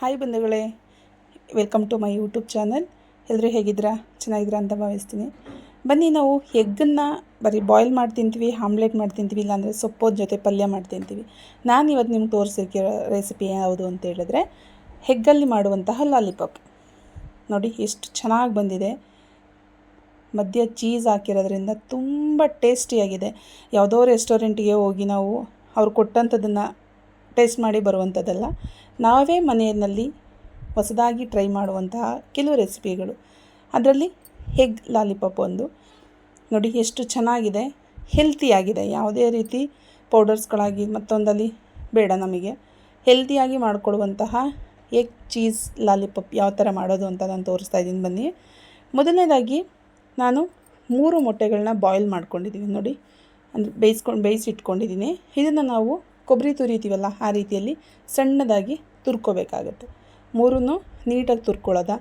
Hi ಬಂಧುಗಳೇ, welcome to my YouTube channel. ಎಲ್ಲರೂ ಹೇಗಿದ್ದೀರಾ? ಚೆನ್ನಾಗಿದ್ದೀರಾ ಅಂತ ಭಾವಿಸ್ತೀನಿ. ಬನ್ನಿ, ನಾವು ಎಗ್ಗನ್ನು ಬರೀ ಬಾಯ್ಲ್ ಮಾಡಿ ತಿಂತೀವಿ, ಆಮ್ಲೆಟ್ ಮಾಡಿ ತಿಂತೀವಿ, ಇಲ್ಲಾಂದರೆ ಸೊಪ್ಪೋದ ಜೊತೆ ಪಲ್ಯ ಮಾಡಿ ತಿಂತೀವಿ. ನಾನು ಇವತ್ತು ನಿಮ್ಗೆ ತೋರಿಸಿರೋ ರೆಸಿಪಿ ಯಾವುದು ಅಂತ ಹೇಳಿದ್ರೆ ಎಗ್ಗಲ್ಲಿ ಮಾಡುವಂತಹ ಲಾಲಿಪಾಪ್. ನೋಡಿ ಎಷ್ಟು ಚೆನ್ನಾಗಿ ಬಂದಿದೆ. ಮಧ್ಯ ಚೀಸ್ ಹಾಕಿರೋದ್ರಿಂದ ತುಂಬ ಟೇಸ್ಟಿಯಾಗಿದೆ. ಯಾವುದೋ ರೆಸ್ಟೋರೆಂಟಿಗೆ ಹೋಗಿ ನಾವು ಅವ್ರು ಕೊಟ್ಟಂಥದ್ದನ್ನು ಟೇಸ್ಟ್ ಮಾಡಿ ಬರುವಂಥದ್ದಲ್ಲ, ನಾವೇ ಮನೆಯಲ್ಲಿ ಹೊಸದಾಗಿ ಟ್ರೈ ಮಾಡುವಂತಹ ಕೆಲವು ರೆಸಿಪಿಗಳು. ಅದರಲ್ಲಿ ಎಗ್ ಲಾಲಿಪಾಪ್ ಒಂದು. ನೋಡಿ ಎಷ್ಟು ಚೆನ್ನಾಗಿದೆ, ಹೆಲ್ತಿಯಾಗಿದೆ. ಯಾವುದೇ ರೀತಿ ಪೌಡರ್ಸ್ಗಳಾಗಿ ಮತ್ತೊಂದಲ್ಲಿ ಬೇಡ, ನಮಗೆ ಹೆಲ್ತಿಯಾಗಿ ಮಾಡಿಕೊಡುವಂತಹ ಎಗ್ ಚೀಸ್ ಲಾಲಿಪಾಪ್ ಯಾವ ಥರ ಮಾಡೋದು ಅಂತ ನಾನು ತೋರಿಸ್ತಾ ಇದ್ದೀನಿ. ಬನ್ನಿ, ಮೊದಲನೇದಾಗಿ ನಾನು 3 ಮೊಟ್ಟೆಗಳನ್ನ ಬಾಯ್ಲ್ ಮಾಡ್ಕೊಂಡಿದ್ದೀನಿ. ನೋಡಿ, ಅಂದರೆ ಬೇಯಿಸಿಟ್ಕೊಂಡಿದ್ದೀನಿ. ಇದನ್ನು ನಾವು ಕೊಬ್ಬರಿ ತುರಿತೀವಲ್ಲ, ಆ ರೀತಿಯಲ್ಲಿ ಸಣ್ಣದಾಗಿ ತುರ್ಕೋಬೇಕಾಗತ್ತೆ. 3 ನೀಟಾಗಿ ತುರ್ಕೊಳ್ಳೋದ.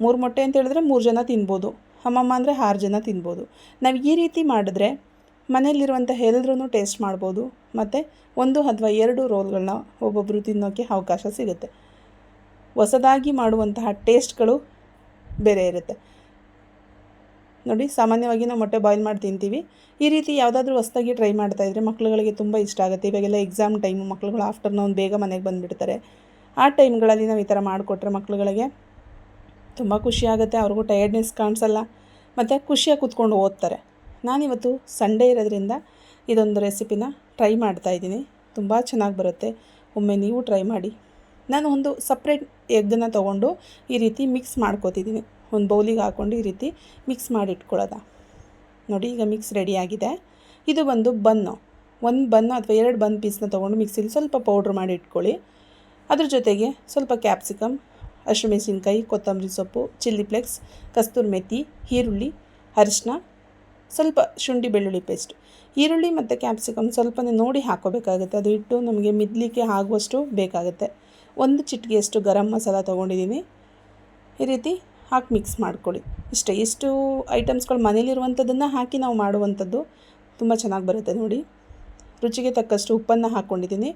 3 ಮೊಟ್ಟೆ ಅಂತ ಹೇಳಿದ್ರೆ 3 ಜನ ತಿನ್ಬೋದು, ಅಮ್ಮಮ್ಮ ಅಂದರೆ 6 ಜನ ತಿನ್ಬೋದು. ನಾವು ಈ ರೀತಿ ಮಾಡಿದ್ರೆ ಮನೆಯಲ್ಲಿರುವಂಥ ಎಲ್ಲರೂ ಟೇಸ್ಟ್ ಮಾಡ್ಬೋದು, ಮತ್ತು 1 ಅಥವಾ 2 ರೋಲ್ಗಳನ್ನ ಒಬ್ಬೊಬ್ಬರು ತಿನ್ನೋಕ್ಕೆ ಅವಕಾಶ ಸಿಗುತ್ತೆ. ಹೊಸದಾಗಿ ಮಾಡುವಂತಹ ಟೇಸ್ಟ್ಗಳು ಬೇರೆ ಇರುತ್ತೆ. ನೋಡಿ, ಸಾಮಾನ್ಯವಾಗಿ ನಾವು ಮೊಟ್ಟೆ ಬಾಯ್ಲ್ ಮಾಡಿ ತಿಂತೀವಿ. ಈ ರೀತಿ ಯಾವುದಾದ್ರೂ ಹೊಸದಾಗಿ ಟ್ರೈ ಮಾಡ್ತಾಯಿದ್ರೆ ಮಕ್ಕಳುಗಳಿಗೆ ತುಂಬ ಇಷ್ಟ ಆಗುತ್ತೆ. ಇವಾಗೆಲ್ಲ ಎಕ್ಸಾಮ್ ಟೈಮು, ಮಕ್ಕಳುಗಳು ಆಫ್ಟರ್ನೂನ್ ಬೇಗ ಮನೆಗೆ ಬಂದುಬಿಡ್ತಾರೆ. ಆ ಟೈಮ್ಗಳಲ್ಲಿ ನಾವು ಈ ಥರ ಮಾಡಿಕೊಟ್ರೆ ಮಕ್ಕಳುಗಳಿಗೆ ತುಂಬ ಖುಷಿಯಾಗುತ್ತೆ. ಅವ್ರಿಗೂ ಟಯರ್ಡ್ನೆಸ್ ಕಾಣಿಸಲ್ಲ, ಮತ್ತು ಖುಷಿಯಾಗಿ ಕೂತ್ಕೊಂಡು ಓದ್ತಾರೆ. ನಾನಿವತ್ತು ಸಂಡೇ ಇರೋದ್ರಿಂದ ಇದೊಂದು ರೆಸಿಪಿನ ಟ್ರೈ ಮಾಡ್ತಾಯಿದ್ದೀನಿ. ತುಂಬ ಚೆನ್ನಾಗಿ ಬರುತ್ತೆ. ಒಮ್ಮೆ ನೀವು ಟ್ರೈ ಮಾಡಿ. ನಾನು ಒಂದು ಸಪ್ರೇಟ್ ಎಗ್ಗನ್ನು ತೊಗೊಂಡು ಈ ರೀತಿ ಮಿಕ್ಸ್ ಮಾಡ್ಕೋತಿದ್ದೀನಿ. ಒಂದು ಬೌಲಿಗೆ ಹಾಕ್ಕೊಂಡು ಈ ರೀತಿ ಮಿಕ್ಸ್ ಮಾಡಿ ಇಟ್ಕೊಳ್ಳೋದ. ನೋಡಿ, ಈಗ ಮಿಕ್ಸ್ ರೆಡಿಯಾಗಿದೆ. ಇದು ಬಂದು ಬನ್ನು. 1 ಬನ್ನು ಅಥವಾ 2 ಬನ್ ಪೀಸ್ನ ತೊಗೊಂಡು ಮಿಕ್ಸಿಲಿ ಸ್ವಲ್ಪ ಪೌಡ್ರ್ ಮಾಡಿ ಇಟ್ಕೊಳ್ಳಿ. ಅದ್ರ ಜೊತೆಗೆ ಸ್ವಲ್ಪ ಕ್ಯಾಪ್ಸಿಕಮ್, ಹಸಿಮೆಣಸಿನ್ಕಾಯಿ, ಕೊತ್ತಂಬರಿ ಸೊಪ್ಪು, ಚಿಲ್ಲಿ ಫ್ಲೇಕ್ಸ್, ಕಸ್ತೂರಿ ಮೆಥಿ, ಈರುಳ್ಳಿ, ಅರಿಶಿನ, ಸ್ವಲ್ಪ ಶುಂಠಿ ಬೆಳ್ಳುಳ್ಳಿ ಪೇಸ್ಟ್. ಈರುಳ್ಳಿ ಮತ್ತು ಕ್ಯಾಪ್ಸಿಕಮ್ ಸ್ವಲ್ಪನೇ ನೋಡಿ ಹಾಕ್ಕೋಬೇಕಾಗುತ್ತೆ. ಅದು ಇಟ್ಟು ನಮಗೆ ಮಿದಲಿಕ್ಕೆ ಆಗುವಷ್ಟು ಬೇಕಾಗುತ್ತೆ. 1 ಚಿಟಿಕೆಯಷ್ಟು ಗರಂ ಮಸಾಲ ತೊಗೊಂಡಿದ್ದೀನಿ. ಈ ರೀತಿ ಹಾಕಿ ಮಿಕ್ಸ್ ಮಾಡ್ಕೊಳ್ಳಿ. ಎಷ್ಟು ಐಟಮ್ಸ್ಗಳು ಮನೇಲಿರುವಂಥದ್ದನ್ನು ಹಾಕಿ ನಾವು ಮಾಡುವಂಥದ್ದು ತುಂಬ ಚೆನ್ನಾಗಿ ಬರುತ್ತೆ. ನೋಡಿ, ರುಚಿಗೆ ತಕ್ಕಷ್ಟು ಉಪ್ಪನ್ನು ಹಾಕ್ಕೊಂಡಿದ್ದೀನಿ.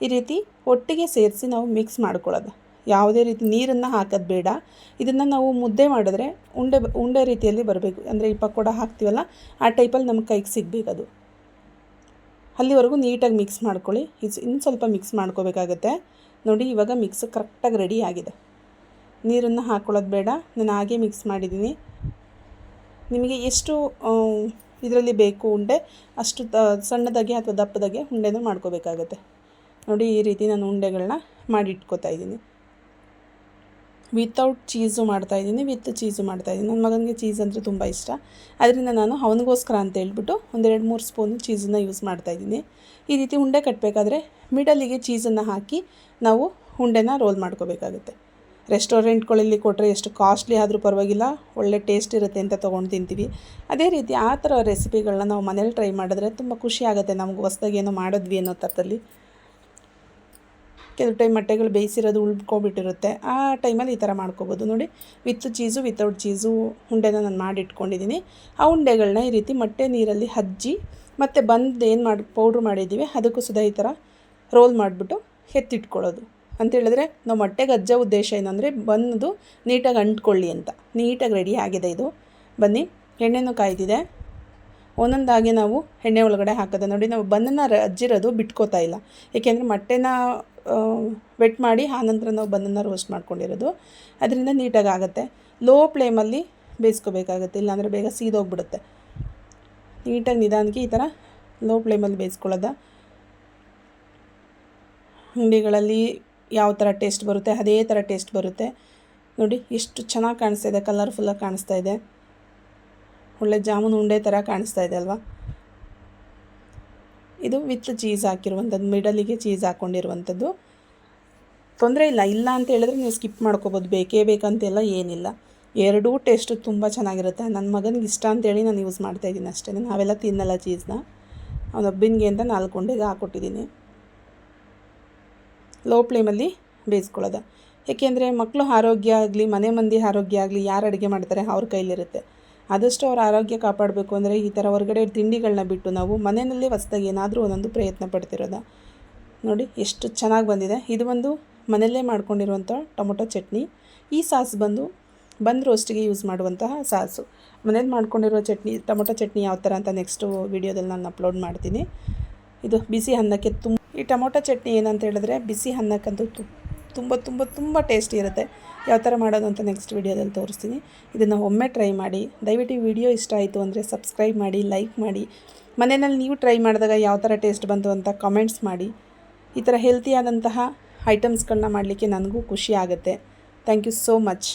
ಈ ರೀತಿ ಒಟ್ಟಿಗೆ ಸೇರಿಸಿ ನಾವು ಮಿಕ್ಸ್ ಮಾಡ್ಕೊಳ್ಳೋದು. ಯಾವುದೇ ರೀತಿ ನೀರನ್ನು ಹಾಕೋದು ಬೇಡ. ಇದನ್ನು ನಾವು ಮುದ್ದೆ ಮಾಡಿದ್ರೆ ಉಂಡೆ ರೀತಿಯಲ್ಲಿ ಬರಬೇಕು. ಅಂದರೆ ಈ ಪಕೋಡ ಹಾಕ್ತೀವಲ್ಲ, ಆ ಟೈಪಲ್ಲಿ ನಮ್ಮ ಕೈಗೆ ಸಿಗಬೇಕದು. ಅಲ್ಲಿವರೆಗೂ ನೀಟಾಗಿ ಮಿಕ್ಸ್ ಮಾಡ್ಕೊಳ್ಳಿ. ಇನ್ನು ಸ್ವಲ್ಪ ಮಿಕ್ಸ್ ಮಾಡ್ಕೋಬೇಕಾಗತ್ತೆ. ನೋಡಿ, ಇವಾಗ ಮಿಕ್ಸ್ ಕರೆಕ್ಟಾಗಿ ರೆಡಿ ಆಗಿದೆ. ನೀರನ್ನು ಹಾಕ್ಕೊಳ್ಳೋದು ಬೇಡ. ನಾನು ಹಾಗೆ ಮಿಕ್ಸ್ ಮಾಡಿದ್ದೀನಿ. ನಿಮಗೆ ಎಷ್ಟು ಇದರಲ್ಲಿ ಬೇಕು ಉಂಡೆ, ಅಷ್ಟು ಸಣ್ಣದಾಗಿ ಅಥವಾ ದಪ್ಪದಾಗೆ ಉಂಡೆನೂ ಮಾಡ್ಕೋಬೇಕಾಗತ್ತೆ. ನೋಡಿ, ಈ ರೀತಿ ನಾನು ಉಂಡೆಗಳನ್ನ ಮಾಡಿ ಇಟ್ಕೋತಾ ಇದ್ದೀನಿ. ವಿತೌಟ್ ಚೀಸು ಮಾಡ್ತಾಯಿದ್ದೀನಿ, ವಿತ್ ಚೀಸು ಮಾಡ್ತಾಯಿದ್ದೀನಿ. ನನ್ನ ಮಗನಿಗೆ ಚೀಸ್ ಅಂದರೆ ತುಂಬ ಇಷ್ಟ. ಅದರಿಂದ ನಾನು ಅವನಿಗೋಸ್ಕರ ಅಂತ ಹೇಳ್ಬಿಟ್ಟು 1-2-3 ಸ್ಪೂನು ಚೀಸನ್ನು ಯೂಸ್ ಮಾಡ್ತಾಯಿದ್ದೀನಿ. ಈ ರೀತಿ ಉಂಡೆ ಕಟ್ಟಬೇಕಾದ್ರೆ ಮಿಡಲಿಗೆ ಚೀಸನ್ನು ಹಾಕಿ ನಾವು ಉಂಡೆನ ರೋಲ್ ಮಾಡ್ಕೋಬೇಕಾಗುತ್ತೆ. ರೆಸ್ಟೋರೆಂಟ್ಗಳಲ್ಲಿ ಕೊಟ್ಟರೆ ಎಷ್ಟು ಕಾಸ್ಟ್ಲಿ ಆದರೂ ಪರವಾಗಿಲ್ಲ, ಒಳ್ಳೆ ಟೇಸ್ಟ್ ಇರುತ್ತೆ ಅಂತ ತೊಗೊಂಡು ತಿಂತೀವಿ. ಅದೇ ರೀತಿ ಆ ಥರ ರೆಸಿಪಿಗಳನ್ನ ನಾವು ಮನೇಲಿ ಟ್ರೈ ಮಾಡಿದ್ರೆ ತುಂಬ ಖುಷಿ ಆಗುತ್ತೆ. ನಮ್ಗೆ ಹೊಸ್ದಾಗಿ ಏನೋ ಮಾಡಿದ್ವಿ ಅನ್ನೋ ಥರದಲ್ಲಿ. ಕೆಲವು ಟೈಮ್ ಮೊಟ್ಟೆಗಳು ಬೇಯಿಸಿರೋದು ಉಳ್ಕೊಬಿಟ್ಟಿರುತ್ತೆ. ಆ ಟೈಮಲ್ಲಿ ಈ ಥರ ಮಾಡ್ಕೋಬೋದು. ನೋಡಿ, ವಿತ್ ಚೀಸು, ವಿತೌಟ್ ಚೀಸು ಉಂಡೆನ ನಾನು ಮಾಡಿ ಇಟ್ಕೊಂಡಿದ್ದೀನಿ. ಆ ಉಂಡೆಗಳನ್ನ ಈ ರೀತಿ ಮೊಟ್ಟೆ ನೀರಲ್ಲಿ ಹಜ್ಜಿ ಮತ್ತು ಏನು ಪೌಡ್ರ್ ಮಾಡಿದ್ದೀವಿ ಅದಕ್ಕೂ ಸುಧಾ ಈ ಥರ ರೋಲ್ ಮಾಡಿಬಿಟ್ಟು ಎತ್ತಿಟ್ಕೊಳ್ಳೋದು. ಅಂತೇಳಿದ್ರೆ ನಾವು ಮೊಟ್ಟೆಗೆ ಹಜ್ಜೋ ಉದ್ದೇಶ ಏನಂದರೆ ಬನ್ನದು ನೀಟಾಗಿ ಅಂಟ್ಕೊಳ್ಳಿ ಅಂತ. ನೀಟಾಗಿ ರೆಡಿ ಆಗಿದೆ ಇದು. ಬನ್ನಿ, ಎಣ್ಣೆನೂ ಕಾಯ್ದಿದೆ. ಒಂದೊಂದಾಗಿ ನಾವು ಎಣ್ಣೆ ಒಳಗಡೆ ಹಾಕೋದು. ನೋಡಿ, ನಾವು ಬನ್ನನ್ನು ಹಜ್ಜಿರೋದು ಬಿಟ್ಕೋತಾ ಇಲ್ಲ, ಏಕೆಂದರೆ ಮೊಟ್ಟೆನ ವೆಟ್ ಮಾಡಿ ಆನಂತರ ನಾವು ಬನ್ನನ್ನು ರೋಸ್ಟ್ ಮಾಡ್ಕೊಂಡಿರೋದು. ಅದರಿಂದ ನೀಟಾಗಿ ಆಗುತ್ತೆ. ಲೋ ಫ್ಲೇಮಲ್ಲಿ ಬೇಯಿಸ್ಕೋಬೇಕಾಗುತ್ತೆ, ಇಲ್ಲಾಂದರೆ ಬೇಗ ಸೀದೋಗ್ಬಿಡುತ್ತೆ. ನೀಟಾಗಿ ನಿಧಾನಕ್ಕೆ ಈ ಥರ ಲೋ ಫ್ಲೇಮಲ್ಲಿ ಬೇಯಿಸ್ಕೊಳ್ಳೋದ. ಅಂಗಡಿಗಳಲ್ಲಿ ಯಾವ ಥರ ಟೇಸ್ಟ್ ಬರುತ್ತೆ ಅದೇ ಥರ ಟೇಸ್ಟ್ ಬರುತ್ತೆ. ನೋಡಿ, ಎಷ್ಟು ಚೆನ್ನಾಗಿ ಕಾಣಿಸ್ತಾ ಇದೆ, ಕಲರ್ಫುಲ್ಲಾಗಿ ಕಾಣಿಸ್ತಾ ಇದೆ. ಒಳ್ಳೆ ಜಾಮೂನು ಉಂಡೆ ಥರ ಕಾಣಿಸ್ತಾ ಇದೆ ಅಲ್ವಾ? ಇದು ವಿತ್ ಚೀಸ್ ಹಾಕಿರುವಂಥದ್ದು, ಮಿಡಲಿಗೆ ಚೀಸ್ ಹಾಕ್ಕೊಂಡಿರುವಂಥದ್ದು. ತೊಂದರೆ ಇಲ್ಲ ಅಂತ ಹೇಳಿದ್ರೆ ನೀವು ಸ್ಕಿಪ್ ಮಾಡ್ಕೋಬೋದು. ಬೇಕಂತೆಲ್ಲ ಏನಿಲ್ಲ. ಎರಡೂ ಟೇಸ್ಟು ತುಂಬ ಚೆನ್ನಾಗಿರುತ್ತೆ. ನನ್ನ ಮಗನಿಗೆ ಇಷ್ಟ ಅಂತೇಳಿ ನಾನು ಯೂಸ್ ಮಾಡ್ತಾಯಿದ್ದೀನಿ ಅಷ್ಟೇ. ನಾವೆಲ್ಲ ತಿನ್ನಲ್ಲ ಚೀಸ್ನ. ಅವನೊಬ್ಬಿನಿಗೆ ಅಂತ 4 ಉಂಡೆಗೆ ಹಾಕ್ಕೊಟ್ಟಿದ್ದೀನಿ. ಲೋ ಫ್ಲೇಮಲ್ಲಿ ಬೇಯಿಸ್ಕೊಳ್ಳೋದು. ಏಕೆಂದರೆ ಮಕ್ಕಳು ಆರೋಗ್ಯ ಆಗಲಿ, ಮನೆ ಮಂದಿ ಆರೋಗ್ಯ ಆಗಲಿ, ಯಾರು ಅಡುಗೆ ಮಾಡ್ತಾರೆ ಅವ್ರ ಕೈಲಿರುತ್ತೆ. ಆದಷ್ಟು ಅವ್ರ ಆರೋಗ್ಯ ಕಾಪಾಡಬೇಕು ಅಂದರೆ ಈ ಥರ ಹೊರಗಡೆ ತಿಂಡಿಗಳನ್ನ ಬಿಟ್ಟು ನಾವು ಮನೆಯಲ್ಲೇ ಹೊಸದಾಗಿ ಏನಾದರೂ ಒಂದೊಂದು ಪ್ರಯತ್ನ ಪಡ್ತಿರೋದು. ನೋಡಿ, ಎಷ್ಟು ಚೆನ್ನಾಗಿ ಬಂದಿದೆ. ಇದು ಒಂದು ಮನೆಯಲ್ಲೇ ಮಾಡ್ಕೊಂಡಿರುವಂಥ ಟೊಮೊಟೊ ಚಟ್ನಿ. ಈ ಸಾಸ್ ಬಂದು ರೋಸ್ಟಿಗೆ ಯೂಸ್ ಮಾಡುವಂತಹ ಸಾಸು. ಮನೇಲಿ ಮಾಡ್ಕೊಂಡಿರೋ ಚಟ್ನಿ, ಟೊಮೊಟೊ ಚಟ್ನಿ ಯಾವ ಥರ ಅಂತ ನೆಕ್ಸ್ಟು ವೀಡಿಯೋದಲ್ಲಿ ನಾನು ಅಪ್ಲೋಡ್ ಮಾಡ್ತೀನಿ. ಇದು ಬಿಸಿ ಅನ್ನಕ್ಕೆ ಈ ಟೊಮೊಟೊ ಚಟ್ನಿ ಏನಂತ ಹೇಳಿದ್ರೆ ಬಿಸಿ ಅನ್ನಕ್ಕಂತೂ ತುಂಬ ತುಂಬ ತುಂಬ ಟೇಸ್ಟಿ ಇರುತ್ತೆ. ಯಾವ ಥರ ಮಾಡೋದು ಅಂತ ನೆಕ್ಸ್ಟ್ ವೀಡಿಯೋದಲ್ಲಿ ತೋರಿಸ್ತೀನಿ. ಇದನ್ನು ಒಮ್ಮೆ ಟ್ರೈ ಮಾಡಿ. ದಯವಿಟ್ಟು ಈ ವಿಡಿಯೋ ಇಷ್ಟ ಆಯಿತು ಅಂದರೆ ಸಬ್ಸ್ಕ್ರೈಬ್ ಮಾಡಿ, ಲೈಕ್ ಮಾಡಿ. ಮನೆಯಲ್ಲಿ ನೀವು ಟ್ರೈ ಮಾಡಿದಾಗ ಯಾವ ಥರ ಟೇಸ್ಟ್ ಬಂತು ಅಂತ ಕಮೆಂಟ್ಸ್ ಮಾಡಿ. ಈ ಥರ ಹೆಲ್ತಿಯಾದಂತಹ ಐಟಮ್ಸ್ಗಳನ್ನ ಮಾಡಲಿಕ್ಕೆ ನನಗೂ ಖುಷಿ ಆಗುತ್ತೆ. Thank you so much.